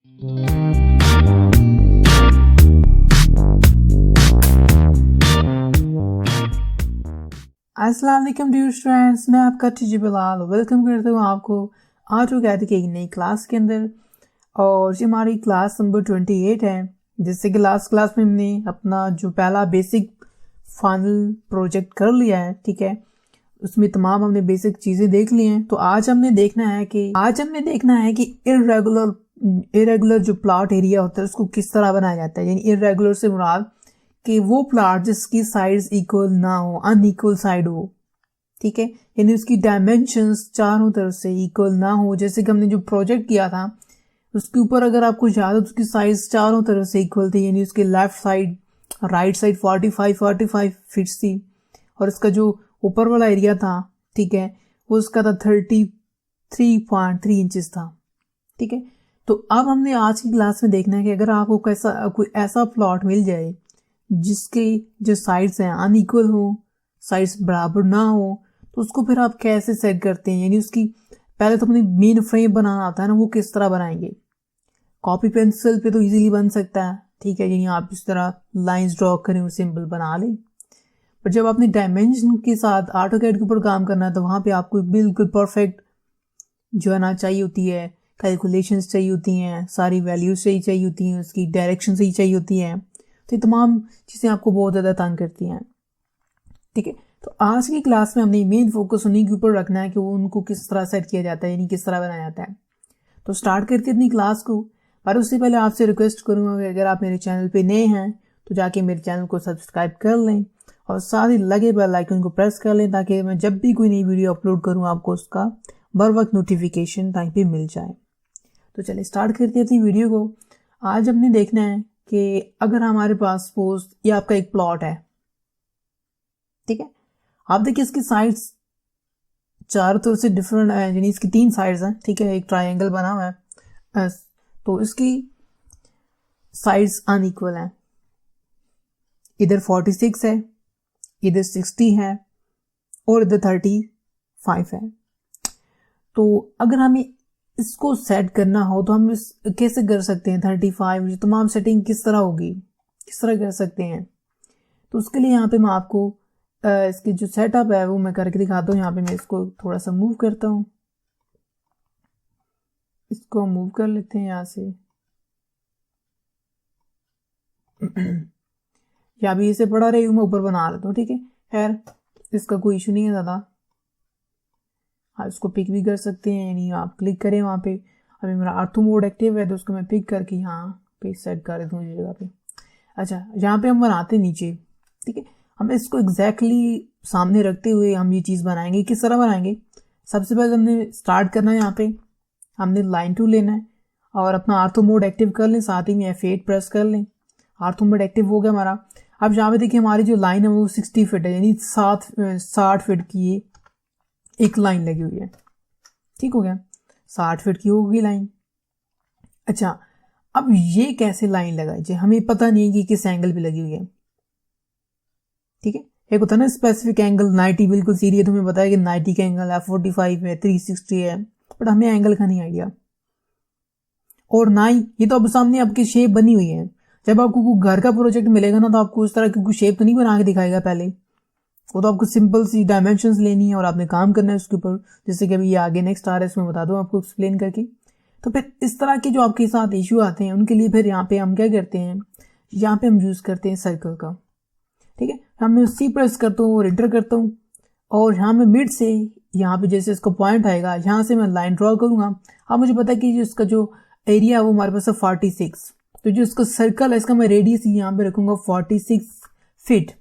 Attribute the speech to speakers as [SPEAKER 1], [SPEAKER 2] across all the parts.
[SPEAKER 1] अस्सलाम वालेकुम dear students, मैं आपका टीचर बिलाल वेलकम करता हूँ आपको ऑटोकैड की एक नई क्लास के अंदर। और ये हमारी क्लास नंबर 28 है। जिससे कि लास्ट क्लास में हमने अपना जो पहला बेसिक फाइनल प्रोजेक्ट कर लिया है, ठीक है, उसमें तमाम हमने बेसिक चीज़ें देख ली हैं। तो आज हमने देखना है कि इरेगुलर जो प्लॉट एरिया होता है उसको किस तरह बनाया जाता है। यानी इरेगुलर से मुराद कि वो प्लॉट जिसकी साइड्स इक्वल ना हो, अनइक्वल साइड हो, ठीक है, यानी उसकी डायमेंशंस चारों तरफ से इक्वल ना हो। जैसे कि हमने जो प्रोजेक्ट किया था उसके ऊपर अगर आपको याद हो तो उसकी साइज चारों तरफ से इक्वल थी, यानी उसके left side right side 45 feet थी और उसका जो ऊपर वाला एरिया था, ठीक है, वो उसका था 33.3 इंचेस था, ठीक है। तो अब हमने आज की क्लास में देखना है कि अगर आपको कोई ऐसा प्लॉट मिल जाए जिसके जो साइड्स हैं अनइक्वल हो, साइड्स बराबर ना हो, तो उसको फिर आप कैसे सेट करते हैं। यानी उसकी पहले तो अपनी मेन फ्रेम बनाना आता है ना, वो किस तरह बनाएंगे। कॉपी पेंसिल पे तो इजीली बन सकता है, ठीक है, यानी आप इस तरह लाइंस ड्रॉ करें और सिंबल बना लें। पर जब आपने डायमेंशन के साथ ऑटोकैड के ऊपर काम करना है तो वहाँ पे आपको बिल्कुल परफेक्ट जो है ना चाहिए होती है, कैलकुलेशंस चाहिए होती हैं, सारी वैल्यूज सही चाहिए होती हैं, उसकी डायरेक्शन सही चाहिए होती है। तो ये तमाम चीज़ें आपको बहुत ज़्यादा तंग करती हैं, ठीक है। तो आज की क्लास में हमने मेन फोकस उन्हीं के ऊपर रखना है कि वो उनको किस तरह सेट किया जाता है, यानी किस तरह बनाया जाता है। तो स्टार्ट करते अपनी क्लास को। पर उससे पहले आपसे रिक्वेस्ट करूँगा कि अगर आप मेरे चैनल पे नए हैं तो जाके मेरे चैनल को सब्सक्राइब कर लें और साथ ही लगे बेल आइकन को प्रेस कर लें ताकि मैं जब भी कोई नई वीडियो अपलोड करूँ आपको उसका बर वक्त नोटिफिकेशन टाइम पे मिल जाए। तो चलिए स्टार्ट करते हैं अपनी वीडियो को। आज हमने देखना है कि अगर हमारे पास सपोज ये आपका एक प्लॉट है, ठीक है, आप देखिए इसकी साइड्स चारों तरफ से डिफरेंट है, यानी इसकी 3 साइड्स हैं, ठीक है, एक ट्रायंगल बना हुआ है, तो इसकी साइड्स अनइक्वल हैं। इधर 46 है, इधर 60 है और इधर 35 है। तो अगर हमें इसको सेट करना हो तो हम इस कैसे कर सकते हैं। 35 जो तमाम सेटिंग किस तरह होगी, किस तरह कर सकते हैं। तो उसके लिए यहाँ पे मैं आपको इसकी जो सेटअप है वो मैं करके दिखाता हूँ। यहाँ पे मैं इसको थोड़ा सा मूव करता हूँ, इसको मूव कर लेते हैं यहाँ से। या भी इसे पड़ा रही हूँ, मैं ऊपर बना लेता हूँ, ठीक है, खैर इसका कोई इशू नहीं है ज़्यादा। आप इसको पिक भी कर सकते हैं, यानी आप क्लिक करें वहाँ पे। अभी मेरा ऑर्थो मोड एक्टिव है तो उसको मैं पिक करके यहाँ पे सेट कर देता हूँ जगह पे। अच्छा, यहाँ पे हम बनाते नीचे, ठीक है, हम इसको एग्जैक्टली सामने रखते हुए हम ये चीज़ बनाएंगे। किस तरह बनाएंगे, सबसे पहले हमने स्टार्ट करना है, यहाँ पे हमने लाइन टू लेना है और अपना ऑर्थो मोड एक्टिव कर लें, साथ ही में F8 प्रेस कर लें। ऑर्थो मोड एक्टिव हो गया हमारा। अब यहाँ पे देखिए हमारी जो लाइन है वो 60 फीट है, यानी 60 फीट की ये एक लाइन लगी हुई है, ठीक हो गया, 60 फीट की होगी लाइन। अच्छा, अब ये कैसे लाइन लगाई जाए, हमें पता नहीं है कि किस एंगल पे लगी हुई है, ठीक है। एक होता है ना स्पेसिफिक एंगल, 90 बिल्कुल सीधी है, तुम्हें पता है कि 90 का एंगल है, 45 है, 360 है, बट हमें एंगल का नहीं आइडिया। और ना ही ये तो अब सामने आपकी शेप बनी हुई है। जब आपको घर का प्रोजेक्ट मिलेगा ना तो आपको उस तरह की कोई शेप तो नहीं बना के दिखाएगा पहले, वो तो आपको सिंपल सी डायमेंशंस लेनी है और आपने काम करना है उसके ऊपर। जैसे कि अभी ये आगे नेक्स्ट आ रहा है, इसमें बता दूं आपको एक्सप्लेन करके। तो फिर इस तरह के जो आपके साथ इशू आते हैं उनके लिए फिर यहाँ पे हम क्या करते हैं, यहाँ पे हम यूज़ करते हैं सर्कल का, ठीक है। मैं सी प्रेस करता हूँ और इंटर करता हूँ और यहाँ में मिड से यहाँ पे जैसे इसका पॉइंट आएगा यहाँ से मैं लाइन ड्रॉ करूँगा। अब मुझे पता है कि इसका जो एरिया है वो हमारे पास है 46, तो जो इसका सर्कल है इसका मैं रेडियस यहाँ पे रखूँगा 46 फीट,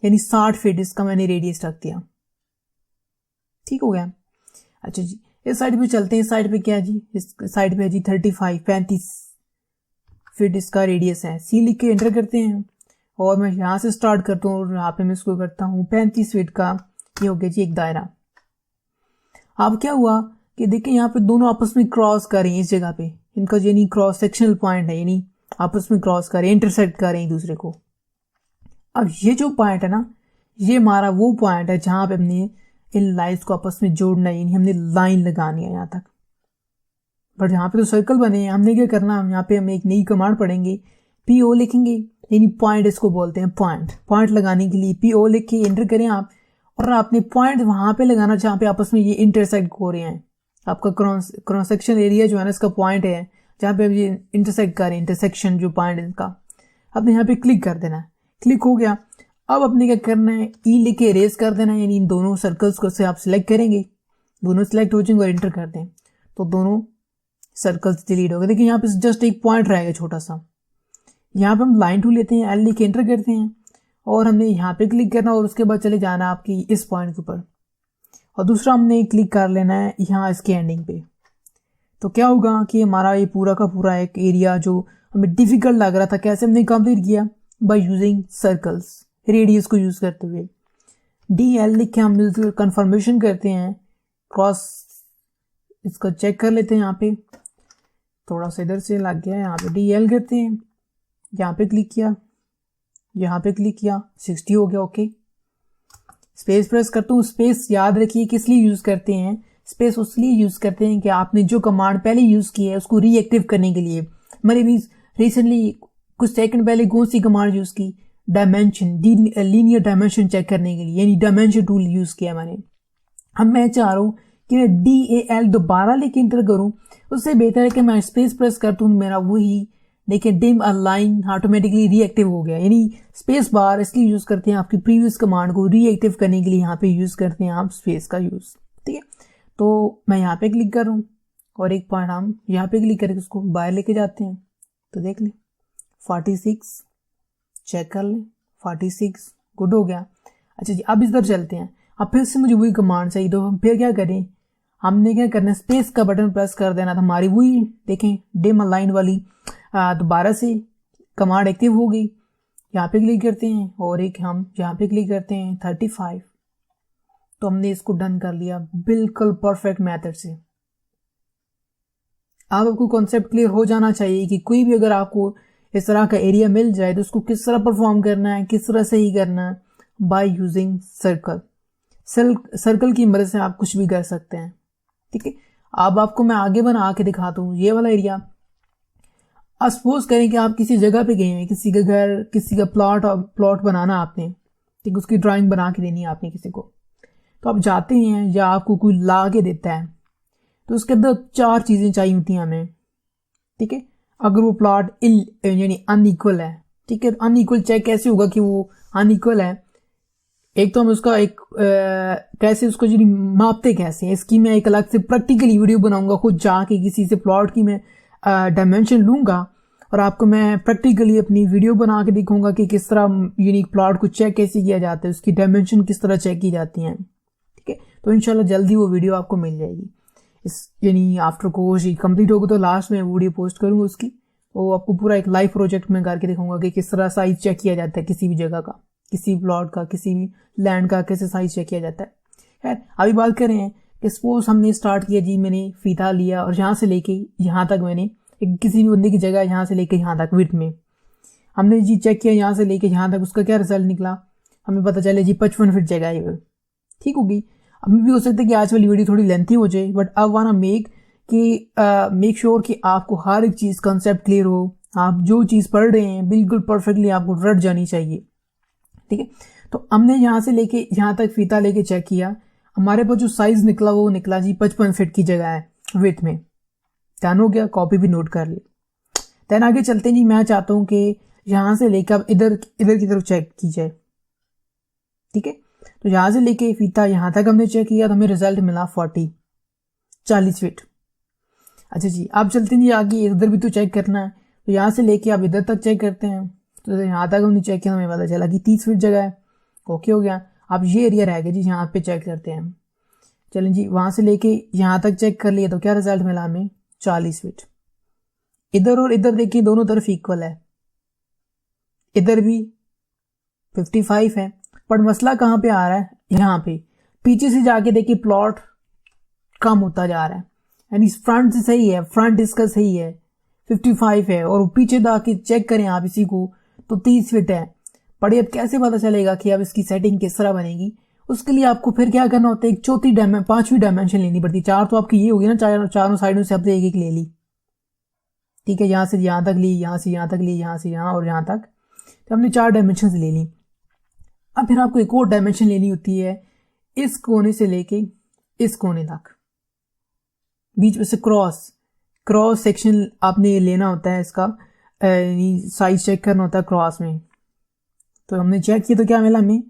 [SPEAKER 1] यानी 60 फीट इसका मैंने रेडियस रख दिया, ठीक हो गया। अच्छा जी, इस साइड पे चलते हैं। इस साइड पे क्या है जी, इस साइड पे है जी 35 फीट इसका रेडियस है। सी लिख के एंटर करते हैं और मैं यहाँ से स्टार्ट करता हूँ और यहाँ पे मैं इसको करता हूँ 35 फीट का। ये हो गया जी एक दायरा। अब क्या हुआ कि देखिए यहाँ पे दोनों आपस में क्रॉस कर रही हैं इस जगह पे, इनका यानी क्रॉस सेक्शनल पॉइंट है, यानी आपस में क्रॉस कर रहे हैं, इंटरसेक्ट कर रहे हैं एक दूसरे को। अब ये जो पॉइंट है ना, ये हमारा वो पॉइंट है जहां पे हमने इन लाइन्स को आपस में जोड़ना है, यानी हमने लाइन लगानी है यहाँ तक, बट यहाँ पे तो सर्कल बने हैं। हमने क्या करना, हम यहाँ पे हम एक नई कमांड पढ़ेंगे, PO लिखेंगे, यानी पॉइंट इसको बोलते हैं। पॉइंट लगाने के लिए PO लिख के एंटर करें आप, और आपने पॉइंट वहाँ पे लगाना जहाँ पे आपस में ये इंटरसेक्ट हो रहे हैं। आपका क्रॉस सेक्शन एरिया जो है ना, इसका पॉइंट है जहाँ पे ये इंटरसेक्ट कर रहे हैं, इंटरसेक्शन जो पॉइंट है इनका। आपने यहाँ पे क्लिक कर देना है। क्लिक हो गया। अब अपने क्या करना है, ई लिख के इरेज कर देना है, यानी इन दोनों सर्कल्स को से आप सिलेक्ट करेंगे, दोनों सिलेक्ट हो जाएंगे और एंटर कर दें तो दोनों सर्कल्स डिलीट हो गए। देखिए यहाँ पे जस्ट एक पॉइंट रहेगा छोटा सा। यहाँ पे हम लाइन टूल लेते हैं, एल लिख के एंटर करते हैं और हमने यहाँ पे क्लिक करना और उसके बाद चले जाना आपकी इस पॉइंट के ऊपर, और दूसरा हमने क्लिक कर लेना है यहाँ इसके एंडिंग पे। तो क्या होगा कि हमारा ये पूरा का पूरा एक एरिया जो हमें डिफिकल्ट लग रहा था, कैसे हमने कंप्लीट किया, बाय यूजिंग सर्कल्स, रेडियस को यूज करते हुए। DL लिख के हम कंफर्मेशन करते हैं, क्रॉस इसको चेक कर लेते हैं। यहाँ पे थोड़ा सा इधर से लग गया है, यहाँ पे DL करते हैं, यहाँ पे क्लिक किया, यहाँ पे क्लिक किया, 60 हो गया। ओके, स्पेस प्रेस करता हूँ। स्पेस याद रखिए किस लिए यूज करते हैं, स्पेस उसलिए यूज करते हैं कि आपने जो कमांड पहले यूज की है उसको रीएक्टिव करने के लिए। मैंने भी रिसेंटली कुछ सेकंड पहले कौन सी कमांड यूज की, डायमेंशन, लीनियर डायमेंशन चेक करने के लिए, यानी डायमेंशन टूल यूज किया मैंने। अब मैं चाह रहा हूँ कि मैं DAL दोबारा लेके इंटर करूँ, उससे बेहतर है कि मैं स्पेस प्रेस करता हूँ, मेरा वही देखिए डिम अलाइन ऑटोमेटिकली रीएक्टिव हो गया। यानी स्पेस बार इसलिए यूज करते हैं आपकी प्रीवियस कमांड को रीएक्टिव करने के लिए, यहाँ पे यूज करते हैं आप स्पेस का यूज। ठीक है, तो मैं यहाँ पे क्लिक कर रहा हूँ और एक पॉइंट हम यहाँ पे क्लिक करके उसको बाहर लेके जाते हैं। तो देख लें 46, चेक कर लें 46, गुड हो गया। अच्छा जी, अब इधर चलते हैं। अब फिर से मुझे वही कमांड चाहिए, तो हम फिर क्या करें, हमने क्या करना है, स्पेस का बटन प्रेस कर देना था। हमारी वही देखें डिम अलाइन वाली दोबारा से कमांड एक्टिव हो गई। यहाँ पे क्लिक करते हैं और एक हम यहाँ पे क्लिक करते हैं 35। तो हमने इसको डन कर लिया बिल्कुल परफेक्ट मेथड से। अब आपको कॉन्सेप्ट क्लियर हो जाना चाहिए कि कोई भी अगर आपको इस तरह का एरिया मिल जाए तो उसको किस तरह परफॉर्म करना है, किस तरह सही करना है, बाय यूजिंग सर्कल। सर्कल की मदद से आप कुछ भी कर सकते हैं। ठीक है, अब आपको मैं आगे बना के दिखाता हूँ ये वाला एरिया। सपोज करें कि आप किसी जगह पे गए हैं, किसी का घर, किसी का प्लॉट बनाना आपने, ठीक, उसकी ड्राइंग बना के देनी है आपने किसी को। तो आप जाते हैं या आपको कोई ला के देता है, तो उसके अंदर 4 चीजें चाहिए होती हैं हमें। ठीक है, अगर वो प्लॉट यानी अनइक्वल है, ठीक है, अनइक्वल चेक कैसे होगा कि वो अनइक्वल है। एक तो हम उसका कैसे उसको जो मापते कैसे हैं, इसकी मैं एक अलग से प्रैक्टिकली वीडियो बनाऊंगा। खुद जाके किसी से प्लॉट की मैं डायमेंशन लूंगा और आपको मैं प्रैक्टिकली अपनी वीडियो बना के दिखाऊंगा कि किस तरह यूनिक प्लॉट को चेक कैसे किया जाता है, उसकी डायमेंशन किस तरह चेक की जाती हैं। ठीक है, तो इंशाल्लाह जल्दी वो वीडियो आपको मिल जाएगी। इस यानी आफ्टर कोर्स कंप्लीट होगा तो लास्ट में वीडियो पोस्ट करूंगा उसकी, तो आपको पूरा एक लाइव प्रोजेक्ट में करके दिखाऊंगा कि किस तरह साइज चेक किया जाता है किसी भी जगह का, किसी प्लॉट का, किसी भी लैंड का कैसे साइज चेक किया जाता है। खैर, अभी बात करें कि सपोज हमने स्टार्ट किया जी, मैंने फीता लिया और यहाँ से लेके यहाँ तक मैंने किसी भी बंदे की जगह यहाँ से लेके यहाँ तक विड्थ में हमने जी चेक किया, यहाँ से लेके यहाँ तक उसका क्या रिजल्ट निकला, हमें पता चले जी 55 फीट जगह है। ठीक होगी। अब भी हो सकता है कि आज वाली वीडियो थोड़ी लेंथी हो जाए, but I want make sure कि आपको हर एक चीज़ कंसेप्ट क्लियर हो, आप जो चीज़ पढ़ रहे हैं बिल्कुल परफेक्टली आपको रट जानी चाहिए। ठीक है, तो हमने यहाँ से लेके यहाँ तक फीता लेके चेक किया, हमारे पास जो साइज निकला वो निकला जी 55 फीट की जगह है विड्थ में। डन हो गया, कॉपी भी नोट कर ली। देन आगे चलते जी, मैं चाहता हूँ कि यहाँ से लेकर अब इधर की तरफ चेक की जाए। ठीक है, तो यहाँ से लेके फीता यहाँ तक हमने चेक किया तो हमें रिजल्ट मिला 40 फीट। अच्छा जी, अब चलते हैं जी आगे, इधर भी तो चेक करना है, तो यहाँ से लेके अब इधर तक चेक करते हैं। तो यहाँ तक हमने चेक किया, हमें पता चला कि 30 फीट जगह है। ओके हो गया। अब ये एरिया रह गया जी, यहाँ पे चेक करते हैं। चलें जी, वहां से लेके यहाँ तक चेक कर लिया तो क्या रिजल्ट मिला हमें 40 फीट। इधर और इधर देखिए दोनों तरफ इक्वल है, इधर भी 55 है, पर मसला कहाँ पे आ रहा है, यहाँ पे पीछे से जाके देखिए प्लॉट कम होता जा रहा है, यानी फ्रंट से सही है, फ्रंट इसका सही है 55 है, और पीछे जाके चेक करें आप इसी को तो 30 फीट है। पर अब कैसे पता चलेगा कि अब इसकी सेटिंग किस तरह बनेगी, उसके लिए आपको फिर क्या करना होता है, एक चौथी पांचवी डायमेंशन लेनी पड़ती है। चार तो आपकी ये होगी ना, चारों साइडों से आपने एक एक ले ली, ठीक है, यहाँ से यहाँ तक ली, यहाँ से यहाँ तक ली, यहाँ से यहाँ और यहाँ तक, तो हमने 4 डायमेंशन ले ली। अब फिर आपको एक और डायमेंशन लेनी होती है, इस कोने से लेके इस कोने तक, बीच में से क्रॉस सेक्शन आपने लेना होता है इसका, साइज चेक करना होता है क्रॉस में। तो हमने चेक किया तो क्या मिला हमें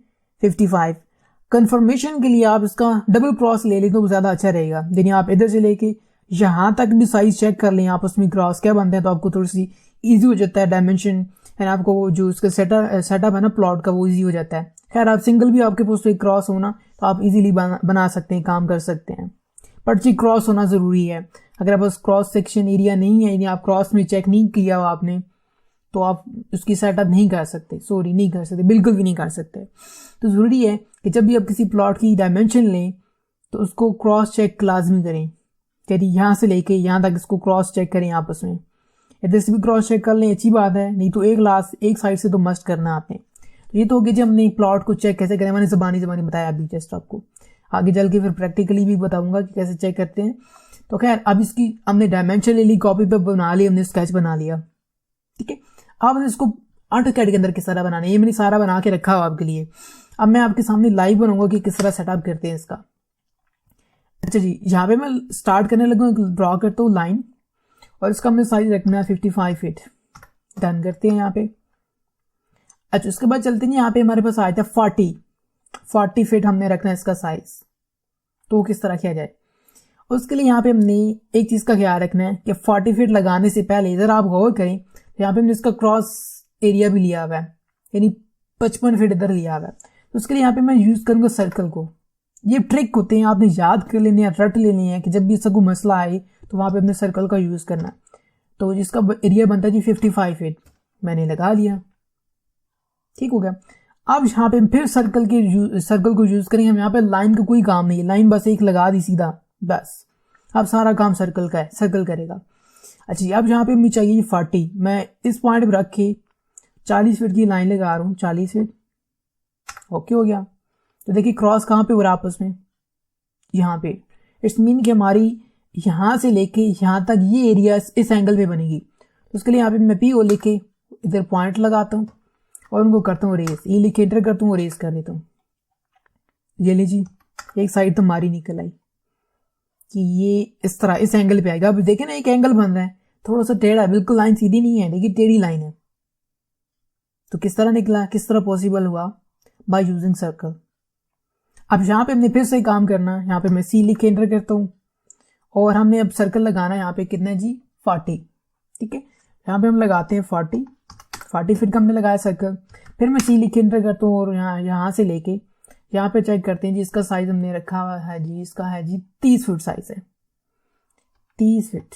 [SPEAKER 1] 55। कंफर्मेशन के लिए आप इसका डबल क्रॉस ले लें तो ज़्यादा अच्छा रहेगा, यानी आप इधर से लेके यहाँ तक भी साइज चेक कर लें आप, उसमें क्रॉस क्या बनते हैं, तो आपको थोड़ी सी ईजी हो जाता है डायमेंशन, एंड आपको वो जो उसका सेटअप है ना प्लॉट का, वो ईजी हो जाता है। खैर आप सिंगल भी आपके पास एक क्रॉस होना तो आप इजीली बना सकते हैं, काम कर सकते हैं, बट जी क्रॉस होना ज़रूरी है। अगर आप क्रॉस सेक्शन एरिया नहीं है, यानी आप क्रॉस में चेक नहीं किया हो आपने, तो आप उसकी सेटअप नहीं कर सकते, नहीं कर सकते, बिल्कुल भी नहीं कर सकते। तो ज़रूरी है कि जब भी आप किसी प्लॉट की डायमेंशन लें तो उसको क्रॉस चेक लाजमी करें, यानी यहाँ से लेके यहाँ तक इसको क्रॉस चेक करें आपस में। इधर से भी क्रॉस चेक कर लें, अच्छी बात है, नहीं तो एक साइड से तो मस्ट करना आपने। तो ये तो हो गया जी हमने प्लॉट को चेक कैसे करें, मैंने ज़बानी बताया अभी जस्ट आपको, आगे चल के फिर प्रैक्टिकली भी बताऊंगा कि कैसे चेक करते हैं। तो खैर अब इसकी हमने डायमेंशन ले ली, कॉपी पे बना ली, हमने स्केच बना लिया, ठीक है। अब हमने इसको AutoCAD के अंदर किस तरह बनाना है, ये मैंने सारा बना के रखा हुआ आपके लिए। अब मैं आपके सामने लाइव बनाऊंगा कि किस तरह सेटअप करते हैं इसका। अच्छा जी, यहाँ पे मैं स्टार्ट करने लगा, ड्रॉ करता हूँ लाइन, और इसका हमने साइज रखना है 55 फीट। डन करते हैं यहाँ पे। अच्छा उसके बाद चलते हैं, यहाँ पे हमारे पास आया था 40 फीट हमने रखना है इसका साइज। तो किस तरह किया जाए, उसके लिए यहाँ पे हमने एक चीज़ का ख्याल रखना है कि 40 फीट लगाने से पहले इधर आप गौर करें, यहाँ पे हमने इसका क्रॉस एरिया भी लिया हुआ है, यानी 55 फीट इधर लिया हुआ है। तो उसके लिए यहाँ पे मैं यूज़ करूँगा सर्कल को। ये ट्रिक होते हैं, आपने याद कर लेने हैं, रट लेने हैं कि जब भी इसका कोई मसला आए तो वहाँ पे अपने सर्कल का यूज़ करना है। तो जिसका एरिया बनता है जी 55 फीट, मैंने लगा लिया, ठीक हो गया। अब यहाँ पे फिर सर्कल को यूज़ करेंगे हम। यहाँ पे लाइन का कोई काम नहीं है, लाइन बस एक लगा दी सीधा, बस अब सारा काम सर्कल का है, सर्कल करेगा। अच्छा जी, अब यहाँ पे मुझे चाहिए 40, मैं इस पॉइंट पर रख के 40 फीट की लाइन लगा रहा हूँ, 40 फीट, ओके हो गया। तो देखिए क्रॉस कहाँ पे हो रहा है आपस में, यहाँ पे। इट्स मीन कि हमारी यहाँ से लेके यहाँ तक ये एरिया इस एंगल पे बनेगी। तो उसके लिए यहाँ पे मैं PO लेके इधर पॉइंट लगाता हूँ और उनको करता हूँ रेस, ये लिखे एंटर करता हूँ, रेस कर देता हूँ। ये लीजिए एक साइड तो हमारी निकल आई कि ये इस तरह इस एंगल पे आएगा। अब देखें ना, एक एंगल बन रहा है, थोड़ा सा टेढ़ा है, बिल्कुल लाइन सीधी नहीं है, देखिए टेढ़ी लाइन है। तो किस तरह निकला, किस तरह पॉसिबल हुआ, बाय यूजिंग सर्कल। अब यहाँ पे हमने फिर से काम करना है, यहाँ पे मैं C लिख के एंटर करता हूँ और हमने अब सर्कल लगाना है यहाँ पे कितना जी 40, ठीक है। यहाँ पे हम लगाते हैं 40 फीट का हमने लगाया सर्कल। फिर मैं C लिख के एंटर करता हूँ और यहाँ से लेके यहाँ पे चेक करते हैं जी, इसका साइज हमने रखा हुआ है जी, इसका है जी 30 फीट साइज है, 30 फीट।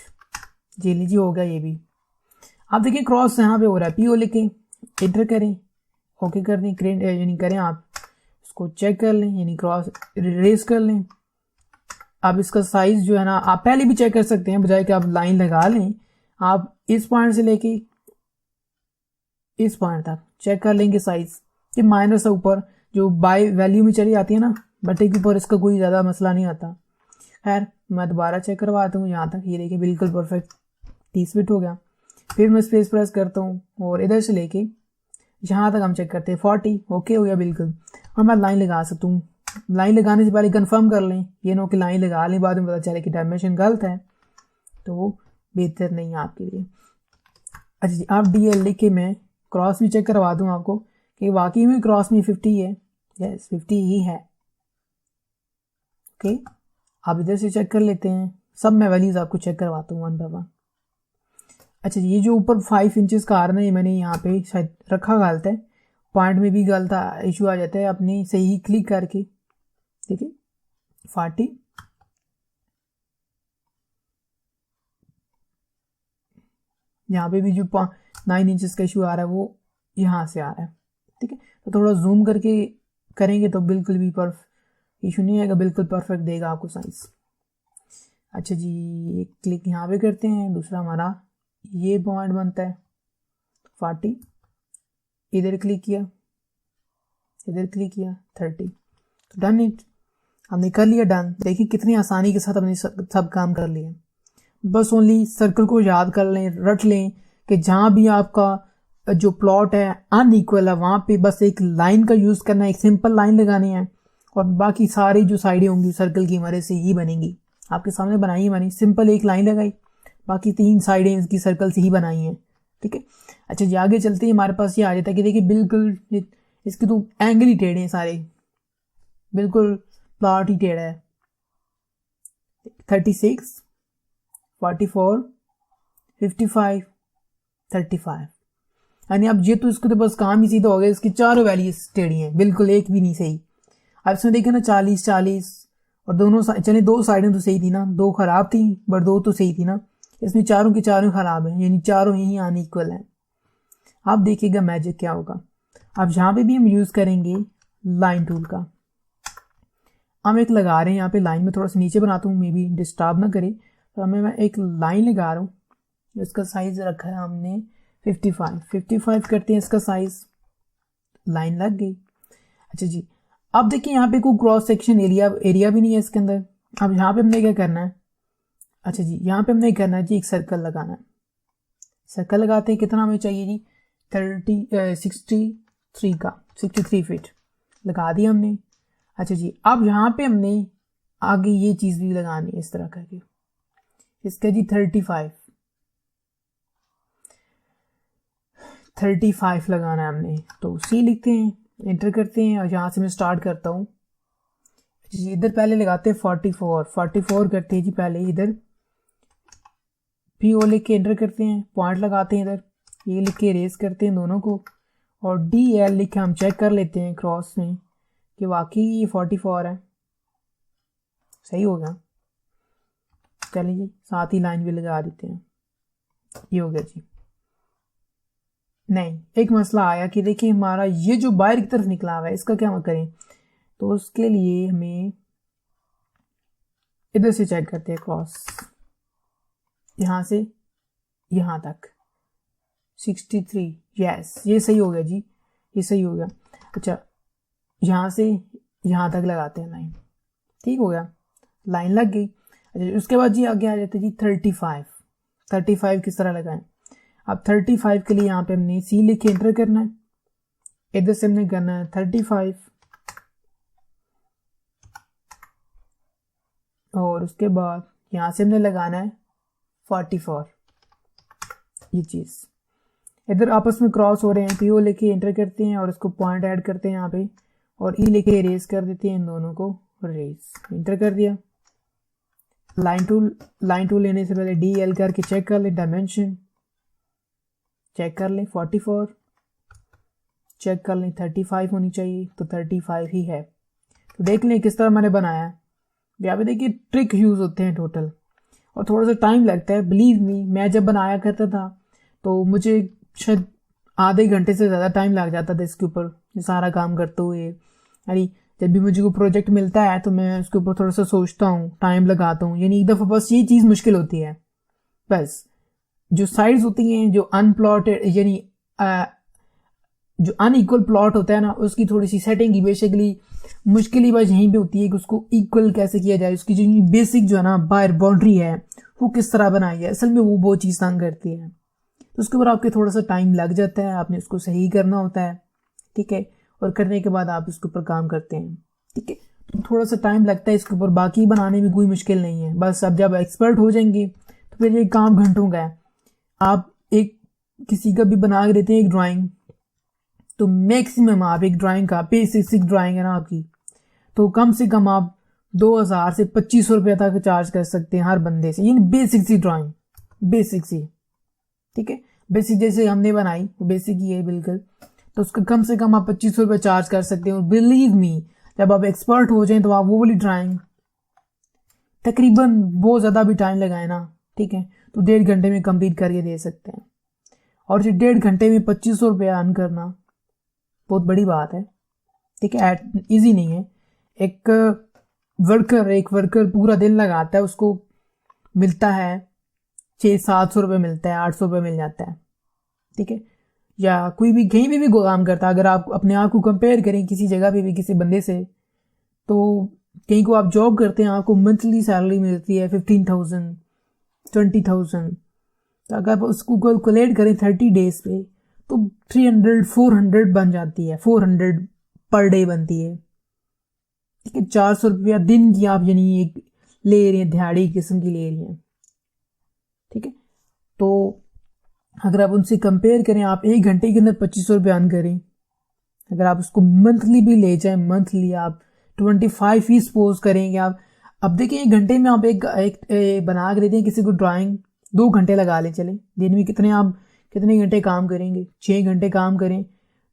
[SPEAKER 1] जी लीजिए हो गया ये भी। आप देखिए क्रॉस यहाँ पे हो रहा है, PO लिखे एंटर करें, ओके कर दें, यानी करें आप इसको चेक कर लें, यानी क्रॉस रेस कर लें। अब इसका साइज जो है ना, आप पहले भी चेक कर सकते हैं, बजाय कि आप लाइन लगा लें, आप इस पॉइंट से लेके इस पॉइंट तक चेक कर लेंगे साइज। ये माइनर से ऊपर जो बाय वैल्यू में चली जाती है ना, बटे के ऊपर इसका कोई ज़्यादा मसला नहीं आता। खैर मैं दोबारा चेक करवाता हूँ यहाँ तक, ये देखिए बिल्कुल परफेक्ट 30 फीट हो गया। फिर मैं स्पेस प्रेस करता हूँ और इधर से लेके यहाँ तक हम चेक करते हैं 40, ओके हो गया बिल्कुल। और मैं लाइन लगा सकता हूँ, लाइन लगाने से पहले कंफर्म कर लें, ये नो कि लाइन लगा लें बाद में पता चले कि डायमेंशन गलत है, तो वो बेहतर नहीं है आपके लिए। अच्छा जी, आप DL लिख के मैं क्रॉस भी चेक करवा दूँ आपको कि वाकई में क्रॉस में 50 है, यस 50 ही है, ओके। आप इधर से चेक कर लेते हैं, सब मैं वैल्यूज आपको चेक करवाता हूँ 1 बाय 1। अच्छा ये जो ऊपर 5 इंचेस का आ रहा है, ये मैंने यहाँ पे शायद रखा गलत है, पॉइंट में भी गलत इशू आ जाता है, अपनी सही क्लिक करके, ठीक है 40, यहाँ पे भी जो 9 इंचेस का इशू आ रहा है वो यहाँ से आ रहा है, ठीक है। तो थोड़ा जूम करके करेंगे तो बिल्कुल भी इशू नहीं आएगा, बिल्कुल परफेक्ट देगा आपको साइज। अच्छा जी, एक क्लिक यहाँ पे करते हैं, दूसरा हमारा ये पॉइंट बनता है 40, इधर क्लिक किया, इधर क्लिक किया 30, डन इट, हमने कर लिया डन। देखिए कितनी आसानी के साथ हमने सब काम कर लिए। बस ओनली सर्कल को याद कर लें, रट लें कि जहाँ भी आपका जो प्लॉट है अनइक्वल है वहाँ पे बस एक लाइन का यूज़ करना है, एक सिंपल लाइन लगानी है और बाकी सारी जो साइडें होंगी सर्कल की मदद से ही बनेंगी। आपके सामने बनाई बनी, सिंपल एक लाइन लगाई, बाकी 3 साइडें इसकी सर्कल से ही बनाई हैं। ठीक है, अच्छा जी आगे चलते ही हमारे पास ये आ जाता है कि देखिए बिल्कुल इसके तो एंगल ही टेढ़े हैं सारे, बिल्कुल प्लॉट ही टेढ़ा है। 36, 44, 55, 35, यानी अब ये तो इसको तो बस काम ही सीधा हो गया, इसकी चारों वैल्यूज टेढ़ी हैं, बिल्कुल एक भी नहीं सही। अब इसमें देखे ना 40, 40 और दोनों चले 2 साइडें तो सही थी ना, 2 खराब थी बट 2 तो सही थी ना, इसमें चारों की चारों खराब हैं, यानी चारों ही अनइक्वल हैं। आप देखिएगा मैजिक क्या होगा। अब यहाँ पे भी हम यूज़ करेंगे लाइन टूल का। हम एक लगा रहे हैं यहाँ पे लाइन में, थोड़ा सा नीचे बनाता हूँ, मे बी डिस्टर्ब ना करे, तो हमें मैं एक लाइन लगा रहा हूँ। इसका साइज रखा है हमने 55 करते हैं इसका साइज, लाइन लग गई। अच्छा जी, अब देखिए यहाँ पे कोई क्रॉस सेक्शन एरिया भी नहीं है इसके अंदर। अब यहाँ पे हमने क्या करना है, अच्छा जी यहाँ पे हमने करना है जी एक सर्कल लगाना है। सर्कल लगाते हैं, कितना हमें चाहिए जी 63 फीट लगा दिया हमने। अच्छा जी, अब यहाँ पे हमने आगे ये चीज़ भी लगानी है इस तरह करके, इसका जी 35 लगाना है हमने, तो सी लिखते हैं, एंटर करते हैं और यहाँ से मैं स्टार्ट करता हूँ। इधर पहले लगाते हैं 44 करते हैं जी, पहले इधर PO लिख के एंटर करते हैं, पॉइंट लगाते हैं इधर, ये लिख के रेस करते हैं दोनों को और DL लिख के हम चेक कर लेते हैं क्रॉस में कि वाकई ये 44 है, सही हो गया। चलिए जी साथ ही लाइन भी लगा देते हैं, ये हो गया जी। नहीं, एक मसला आया कि देखिए हमारा ये जो बाहर की तरफ निकला हुआ है इसका क्या करें, तो उसके लिए हमें इधर से चेक करते हैं क्रॉस, यहाँ से यहाँ तक 63, यस ये सही हो गया जी, ये सही हो गया। अच्छा यहाँ से यहाँ तक लगाते हैं लाइन, ठीक हो गया, लाइन लग गई। अच्छा उसके बाद जी आगे आ जाते हैं जी 35 किस तरह लगाएं। अब 35 के लिए यहाँ पे हमने सी लिख के एंटर करना है, इधर से हमने करना है 35 और उसके बाद यहाँ से हमने लगाना है 44। ये चीज़ इधर आपस में क्रॉस हो रहे हैं, PO लेके एंटर करते हैं और इसको पॉइंट ऐड करते हैं यहाँ पे और ई लेके रेस कर देते हैं, इन दोनों को रेस एंटर कर दिया। लाइन टूल लेने से पहले DL करके चेक कर ले, डायमेंशन चेक कर लें 44, चेक कर लें 35 होनी चाहिए, तो 35 ही है। तो देख लें किस तरह मैंने बनाया है। यहाँ पे देखिए ट्रिक यूज़ होते हैं टोटल और थोड़ा सा टाइम लगता है, बिलीव मी। मैं जब बनाया करता था तो मुझे शायद आधे घंटे से ज़्यादा टाइम लग जाता था इसके ऊपर, ये सारा काम करते हुए। यानी जब भी मुझे कोई प्रोजेक्ट मिलता है तो मैं उसके ऊपर थोड़ा सा सोचता हूँ, टाइम लगाता हूँ, यानी एक दफ़ा बस ये चीज़ मुश्किल होती है। बस जो साइड्स होती हैं, जो अनप्लॉटेड यानी जो अनइक्वल प्लॉट होता है ना, उसकी थोड़ी सी सेटिंग की बेसिकली मुश्किल ही बस यहीं पे होती है कि उसको इक्वल कैसे किया जाए, उसकी जो बेसिक जो है ना बाहर बाउंड्री है वो किस तरह बनाई है, असल में वो बहुत चीज़ तंग करती है। तो उसके ऊपर आपके थोड़ा सा टाइम लग जाता है, आपने उसको सही करना होता है, ठीक है, और करने के बाद आप उसके ऊपर काम करते हैं, ठीक है। तो थोड़ा सा टाइम लगता है इसके ऊपर, बाकी बनाने में कोई मुश्किल नहीं है। बस अब जब एक्सपर्ट हो जाएंगे तो फिर ये काम घंटों का है। आप एक किसी का भी बना के देते हैं एक ड्राइंग, तो मैक्सिमम आप एक ड्राइंग का बेसिक ड्राइंग है ना आपकी, तो कम से कम आप 2000 से 2500 रुपये तक चार्ज कर सकते हैं हर बंदे से, यानी बेसिक सी ड्राइंग, बेसिक सी, ठीक है। बेसिक जैसे हमने बनाई वो बेसिक ही है बिल्कुल, तो उसका कम से कम आप 2500 रुपये चार्ज कर सकते हैं। और बिलीव मी जब आप एक्सपर्ट हो जाएं तो आप वो वाली ड्राइंग तकरीबन बहुत ज़्यादा भी टाइम लगाए ना, ठीक है, तो 1.5 घंटे में कंप्लीट करके दे सकते हैं। और जो 1.5 घंटे में 2500 रुपये अर्न करना बहुत बड़ी बात है, ठीक है, ईजी नहीं है। एक वर्कर पूरा दिन लगाता है, उसको मिलता है 600-700 रुपये मिलता है, 800 रुपये मिल जाता है, ठीक है। या कोई भी कहीं भी काम करता है, अगर आप अपने आप को कंपेयर करें किसी जगह पे भी किसी बंदे से, तो कहीं को आप जॉब करते हैं, आपको मंथली सैलरी मिलती है 15,000 20,000, तो अगर आप उसको कैलकुलेट करें 30 डेज पे तो 400 बन जाती है, 400 पर डे बनती है। ठीक है, 400 रुपया दिन की आप यानी एक ले रही हैं, दिहाड़ी किस्म की ले रही हैं। ठीक है, तो अगर आप उनसे कंपेयर करें, आप 1 घंटे के अंदर 2500 रुपये अर्न करें, अगर आप उसको मंथली भी ले जाएं, मंथली आप 25 ही सपोज करेंगे आप। अब देखिए 1 घंटे में आप एक बना के देते हैं किसी को ड्राइंग, 2 घंटे लगा लें, चले दिन में कितने घंटे काम करेंगे, 6 घंटे काम करें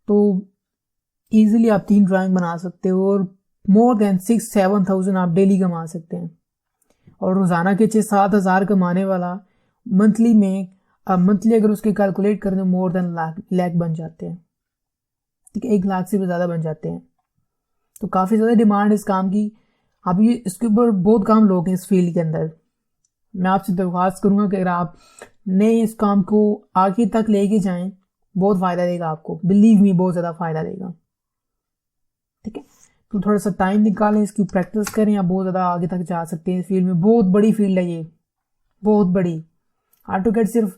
[SPEAKER 1] तो ईजिली आप 3 ड्राइंग बना सकते हो और मोर देन 6-7,000 आप डेली कमा सकते हैं। और रोज़ाना के 6-7 हज़ार कमाने वाला मंथली अगर उसके कैलकुलेट करें तो मोर देन लाख बन जाते हैं। ठीक है, 1 लाख से भी ज़्यादा बन जाते हैं। तो काफ़ी ज़्यादा डिमांड इस काम की। अब ये इसके ऊपर बहुत कम लोग हैं इस फील्ड के अंदर। मैं आपसे दरख्वास्त करूँगा कि अगर आप नए इस काम को आगे तक लेके जाएं, बहुत फ़ायदा देगा आपको, बिलीव मी बहुत ज़्यादा फ़ायदा देगा। ठीक है, तो थोड़ा सा टाइम निकालें, इसकी प्रैक्टिस करें, आप बहुत ज़्यादा आगे तक जा सकते हैं इस फील्ड में। बहुत बड़ी फील्ड है ये, बहुत बड़ी। AutoCAD सिर्फ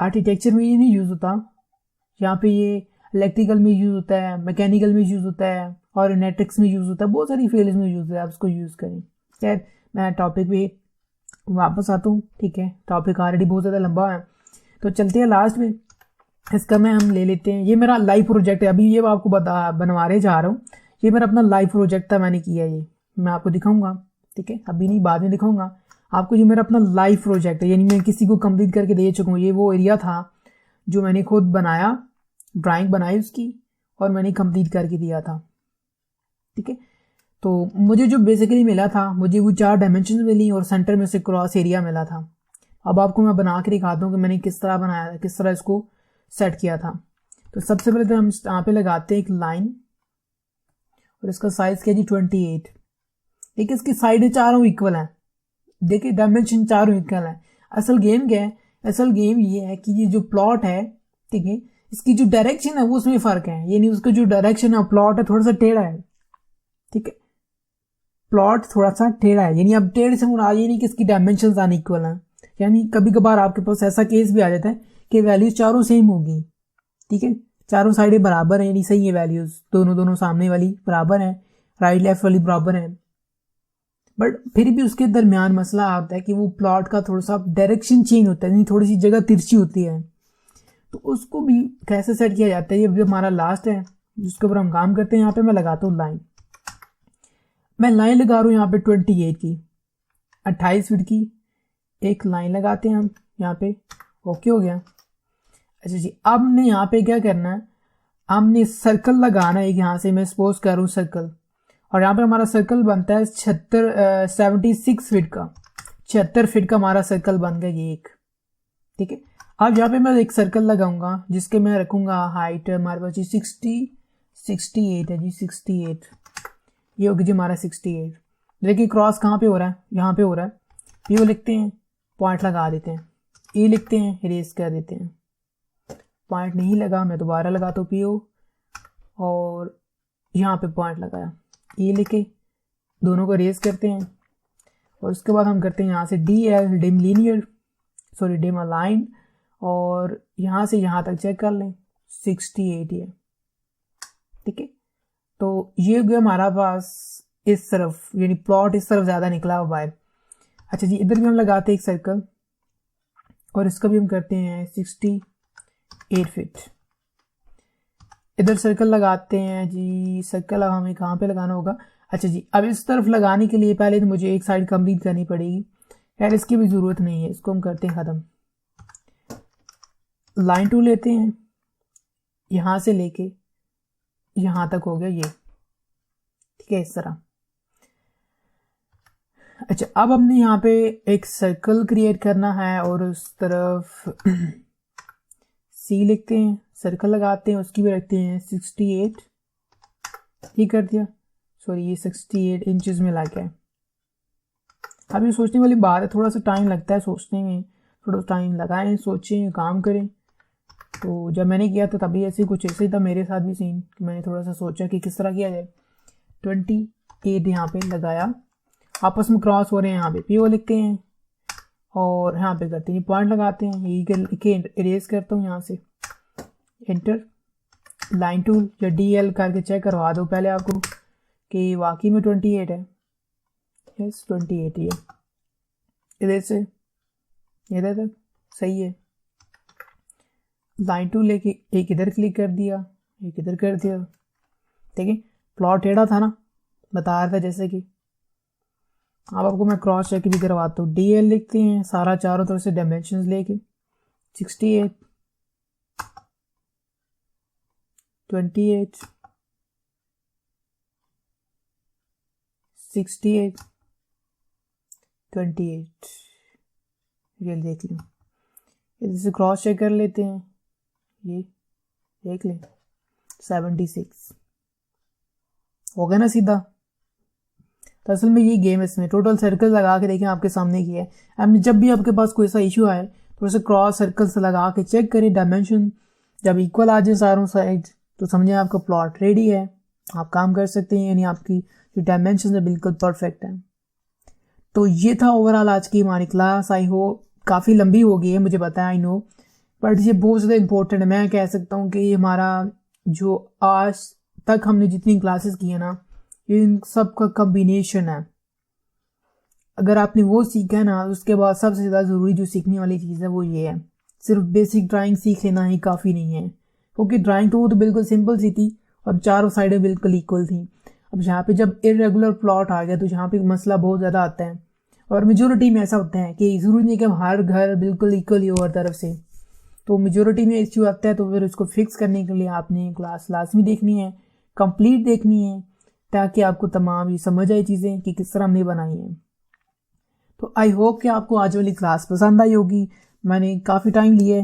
[SPEAKER 1] आर्किटेक्चर में ही नहीं यूज़ होता, यहाँ पे ये इलेक्ट्रिकल में यूज़ होता है, मैकेनिकल में यूज़ होता है और एनेटिक्स में यूज़ होता है, बहुत सारी फील्ड्स में यूज़ होता है, आप उसको यूज़ करें। खैर मैं टॉपिक पे वापस आता हूँ। ठीक है, टॉपिक ऑलरेडी बहुत ज़्यादा लंबा है, तो चलते हैं लास्ट में। इसका मैं हम ले लेते हैं, ये मेरा लाइव प्रोजेक्ट है, अभी ये मैं आपको बनवाने जा रहा हूँ। ये मेरा अपना लाइव प्रोजेक्ट था, मैंने किया, ये मैं आपको दिखाऊंगा। ठीक है, अभी नहीं, बाद में दिखाऊंगा आपको। ये मेरा अपना लाइव प्रोजेक्ट है, यानी मैं किसी को कंप्लीट करके दे चुका हूँ। ये वो एरिया था जो मैंने खुद बनाया, ड्राइंग बनाई उसकी और मैंने कंप्लीट करके दिया था। ठीक है, तो मुझे जो बेसिकली मिला था, मुझे वो 4 डायमेंशन मिली और सेंटर में से क्रॉस एरिया मिला था। अब आपको मैं बना के दिखाता हूँ कि मैंने किस तरह बनाया था, किस तरह इसको सेट किया था। तो सबसे पहले तो हम यहाँ पे लगाते हैं एक लाइन और इसका साइज क्या जी 28। देखिए इसकी साइडें चारों इक्वल हैं, देखिए डायमेंशन चारों इक्वल है। असल गेम क्या है, असल गेम ये है कि ये जो प्लॉट है, ठीक है, इसकी जो डायरेक्शन है वो उसमें फर्क है, यानी उसका जो डायरेक्शन है प्लॉट है थोड़ा सा टेढ़ा है। ठीक है, प्लॉट थोड़ा सा टेढ़ा है, यानी अब टेढ़ से मुराद ये नहीं कि इसकी डायमेंशन अनइक्वल हैं। यानी कभी कभार आपके पास ऐसा केस भी आ जाता है कि वैल्यूज चारों सेम होगी। ठीक है, चारों साइडें बराबर हैं, यानी सही है वैल्यूज, दोनों सामने वाली बराबर हैं, राइट लेफ्ट वाली बराबर हैं, बट फिर भी उसके दरमियान मसला आता है कि वो प्लॉट का थोड़ा सा डायरेक्शन चेंज होता है, यानी थोड़ी सी जगह तिरछी होती है। तो उसको भी कैसे सेट किया जाता है, ये भी हमारा लास्ट है जिसके ऊपर हम काम करते हैं। यहाँ पे मैं लगाता हूँ लाइन, मैं लाइन लगा रहा हूँ यहाँ पे 28 की, 28 फीट की एक लाइन लगाते हैं हम यहाँ पे। ओके हो गया। अच्छा जी, अब हमने यहाँ पे क्या करना है, हमने सर्कल लगाना है। यहाँ से मैं सपोज कर रहा हूँ सर्कल, और यहाँ पे हमारा सर्कल बनता है 76 फीट का, 76 फीट का हमारा सर्कल बन गया ये एक। ठीक है, अब यहाँ पे मैं एक सर्कल लगाऊंगा जिसके मैं रखूंगा हाइट हमारे पास जी 68 है जी, 68 ये होगी जी हमारा 68। देखिए क्रॉस कहाँ पे हो रहा है, यहाँ पे हो रहा है। पीओ लिखते हैं, पॉइंट लगा देते हैं, ए लिखते हैं, इरेज कर देते हैं। पॉइंट नहीं लगा, मैं दोबारा लगाता हूँ पीओ और यहाँ पे पॉइंट लगाया, ए लिखे, दोनों को इरेज करते हैं। और उसके बाद हम करते हैं यहाँ से डिम अलाइन, और यहाँ से यहाँ तक चेक कर लें 68 है। ठीक है, तो ये हो गया हमारा पास इस तरफ, यानी प्लॉट इस तरफ ज़्यादा निकला हुआ है। अच्छा जी, इधर भी हम लगाते हैं एक सर्कल और इसका भी हम करते हैं 68 फीट। इधर सर्कल लगाते हैं जी, सर्कल अब हमें कहाँ पे लगाना होगा। अच्छा जी, अब इस तरफ लगाने के लिए पहले तो मुझे एक साइड कंप्लीट करनी पड़ेगी, यार इसकी भी ज़रूरत नहीं है, इसको हम करते हैं ख़त्म। लाइन टूल लेते हैं, यहाँ से लेके यहाँ तक हो गया ये। ठीक है, इस तरह। अच्छा, अब हमने यहाँ पे एक सर्कल क्रिएट करना है और उस तरफ सी लिखते हैं, सर्कल लगाते हैं, उसकी भी रखते हैं 68। ठीक कर दिया, सॉरी ये 68 इंचेस में लग गया। अब ये सोचने वाली बात है, थोड़ा सा टाइम लगता है सोचने में, थोड़ा टाइम लगाएं, सोचें, काम करें। तो जब मैंने किया था तभी ऐसे कुछ ऐसे ही था मेरे साथ भी सीन, कि मैंने थोड़ा सा सोचा कि किस तरह किया जाए। 8 यहाँ पे लगाया, आपस में क्रॉस हो रहे हैं, यहाँ पे PO लिखते हैं और यहाँ पे करते हैं पॉइंट लगाते हैं, ये इरेज करता हूँ यहाँ से, एंटर। लाइन टूल या DL करके चेक करवा दो पहले आपको कि वाकई में 28 है। यस 28 ये इधर से इधर तक सही है। लाइन टूल लेके एक इधर क्लिक कर दिया, एक इधर कर दिया, ठीक है। प्लॉट टेढ़ा था ना, बता रहा था जैसे कि। अब आपको मैं क्रॉस चेक भी करवाता हूँ। DL लिखते हैं सारा चारों तरफ से डायमेंशंस लेके, 68 28 68 28 ये देख लें। इधर से क्रॉस चेक कर लेते हैं, ये देख लें 76 हो गया ना सीधा। तो असल में ये गेम है, इसमें टोटल सर्कल लगा के देखें आपके सामने की है। अब जब भी आपके पास कोई सा इशू आए तो उसे क्रॉस सर्कल से लगा के चेक करें, डायमेंशन जब इक्वल आ जाए चारों साइड तो समझे आपका प्लॉट रेडी है, आप काम कर सकते हैं, यानी आपकी जो डायमेंशन है बिल्कुल परफेक्ट है। तो ये था ओवरऑल आज की हमारी क्लास। आई होप काफ़ी लंबी हो गई है, मुझे पता है, आई नो, बट ये बहुत ज़्यादा इंपॉर्टेंट है। मैं कह सकता हूँ कि हमारा जो आज तक हमने जितनी क्लासेस की है ना, इन सब का कम्बिनेशन है। अगर आपने वो सीखा है ना, उसके बाद सबसे ज़्यादा ज़रूरी जो सीखने वाली चीज़ है वो ये है, सिर्फ बेसिक ड्राइंग सीख लेना ही काफ़ी नहीं है, क्योंकि ड्राइंग तो वो तो बिल्कुल सिंपल सी थी और चारों साइडें बिल्कुल इक्वल थी। अब यहाँ पे जब इरेगुलर प्लॉट आ गया तो यहाँ पे मसला बहुत ज़्यादा आता है, और मेजोरिटी में ऐसा होता है कि ज़रूरी नहीं कि हम हर घर बिल्कुल इक्वल ही हो हर तरफ से, तो मेजोरिटी में इश्यू आता है। तो फिर उसको फिक्स करने के लिए आपने क्लास लाजमी देखनी है, कंप्लीट देखनी है, ताकि आपको तमाम ये समझ आए चीज़ें कि किस तरह हमने बनाई हैं। तो आई होप कि आपको आज वाली क्लास पसंद आई होगी। मैंने काफ़ी टाइम लिए,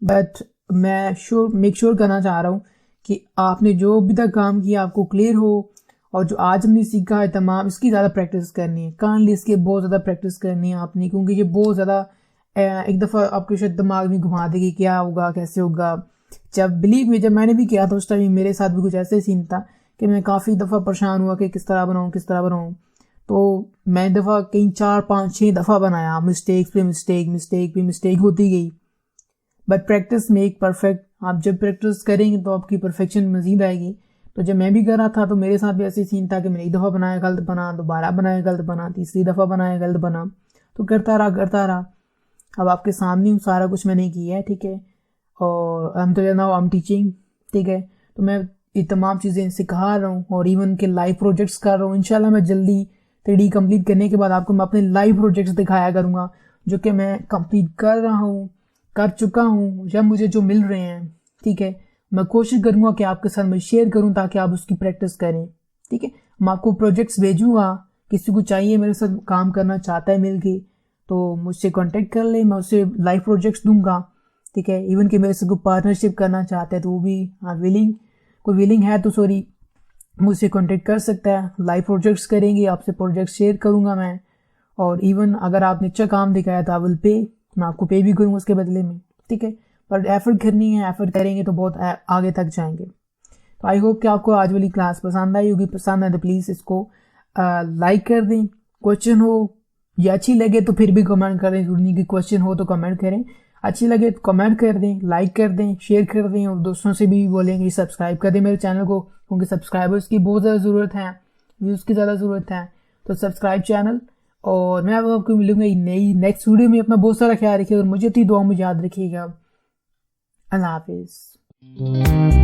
[SPEAKER 1] बट मैं मेक श्योर करना चाह रहा हूँ कि आपने जो अभी तक काम किया आपको क्लियर हो, और जो आज हमने सीखा है तमाम इसकी ज़्यादा प्रैक्टिस करनी है, काइंडली इसकी बहुत ज़्यादा प्रैक्टिस करनी है आपने, क्योंकि ये बहुत ज़्यादा एक दफ़ा आपके शायद दिमाग में घुमा देगी क्या होगा कैसे होगा। जब बिलीव में जब मैंने भी किया था उस टाइम मेरे साथ भी कुछ ऐसे सीन था कि मैं काफ़ी दफ़ा परेशान हुआ कि किस तरह बनाऊँ। तो मैं दफ़ा कई 4 5 6 दफ़ा बनाया, मिस्टेक पे मिस्टेक होती गई। बट प्रैक्टिस मेक परफेक्ट, आप जब प्रैक्टिस करेंगे तो आपकी परफेक्शन मज़ीद आएगी। तो जब मैं भी कर रहा था तो मेरे साथ भी ऐसे सीन था कि मैंने एक दफ़ा बनाया गलत बना, दोबारा बनाया गलत बना, तीसरी दफ़ा बनाया गलत बना, तो करता रहा। अब आपके सामने सारा कुछ मैंने किया है, ठीक है, और आई एम टीचिंग, ठीक है। तो मैं ये तमाम चीज़ें सिखा रहा हूँ और इवन के लाइव प्रोजेक्ट्स कर रहा हूँ। इंशाल्लाह मैं जल्दी 3D कंप्लीट करने के बाद आपको मैं अपने लाइव प्रोजेक्ट्स दिखाया करूँगा, जो कि मैं कंप्लीट कर चुका हूँ, जब मुझे जो मिल रहे हैं, ठीक है। मैं कोशिश करूँगा कि आपके साथ मैं शेयर करूँ ताकि आप उसकी प्रैक्टिस करें, ठीक है। मैं आपको प्रोजेक्ट्स भेजूँगा, किसी को चाहिए मेरे साथ काम करना चाहता है मिलके तो मुझसे कांटेक्ट कर ले, मैं उससे लाइव प्रोजेक्ट्स दूंगा, ठीक है। इवन कि मेरे से कोई पार्टनरशिप करना चाहता है तो वो भी विलिंग है तो मुझसे कांटेक्ट कर सकता है। लाइव प्रोजेक्ट्स करेंगे, आपसे प्रोजेक्ट शेयर करूँगा मैं, और इवन अगर आपने अच्छा काम दिखाया तो आई विल पे, मैं आपको पे भी करूँगा उसके बदले में, ठीक है। पर एफर्ट करनी है, एफर्ट करेंगे तो बहुत आगे तक जाएंगे। तो आई होप कि आपको आज वाली क्लास पसंद आई होगी। पसंद है तो प्लीज़ इसको लाइक कर दें, क्वेश्चन हो या अच्छी लगे तो फिर भी कमेंट करें, जरूरी नहीं कि क्वेश्चन हो तो कमेंट करें, अच्छी लगे तो कमेंट कर दें, लाइक कर दें, शेयर कर दें, और दोस्तों से भी बोलेंगे सब्सक्राइब कर दें मेरे चैनल को, क्योंकि सब्सक्राइबर्स की बहुत ज़्यादा ज़रूरत है, व्यूज़ की ज़्यादा ज़रूरत है। तो सब्सक्राइब चैनल, और मैं आपको मिलूंगा नेक्स्ट वीडियो में। अपना बहुत सारा ख्याल रखिएगा और मुझे अपनी दुआ में याद रखिएगा। अल्लाह हाफिज़।